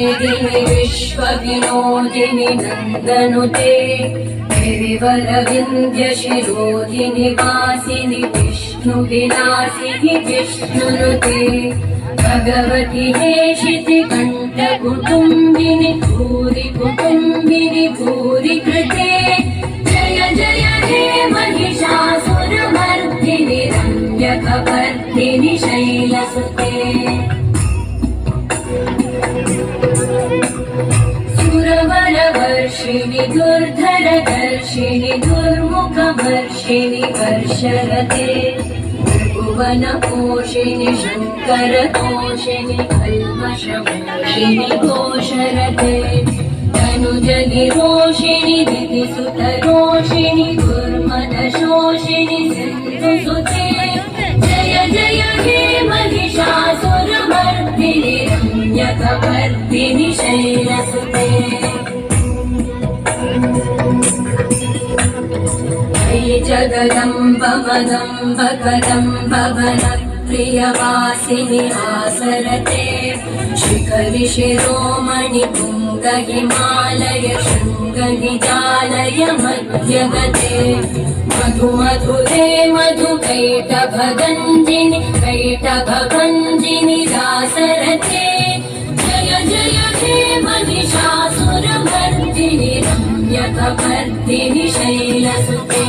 मेदिनि विश्वविनोदिनि नन्दनुते गिरिवरविन्ध्यशिरोधिनि वासिनि विष्णुविलासिनि विष्णुनुते भगवति हेशितिकण्ठकुटुम्बिनि भूरि कुटुम्बिनि भूरि कृते जय जय हे महिषासुरमर्दिनि रम्यकपर्दिनि शैलसुते सुरवरवर्षिणि दुर्धरदर्शिनि दुर्मुखवर्षिणि वर्षरते भुवनपोषिणि शङ्करतोषिणि कल्मषमोषिणि घोषरते तनुजनिरोषिणि दितिसुतरोषिणि दुर्मदशोषिणि सिन्धुसुते जय जय हे महिषासुरमर्दिनि रम्यकपर्दिनि शैलसुते जगदम्ब मदम्ब कदम्ब वनप्रियवासिनि आसरते शिखरि शिरोमणि तुङ्ग हिमालय शृङ्ग निजालय मध्यगते मधु मधुरे मधु कैटभगञ्जिनि कैटभभञ्जिनि दासरते जय जय हे महिषासुरमर्दिनि रम्यकपर्दिनि शैलसुते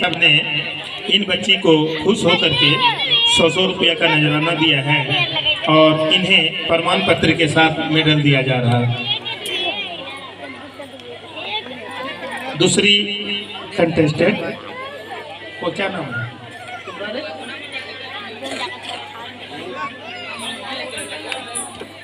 सबने इन बच्ची को खुश होकर के 100 रुपया का नजराना दिया है और इन्हें प्रमाण पत्र के साथ मेडल दिया जा रहा है। दूसरी कंटेस्टेंट वो क्या नाम है?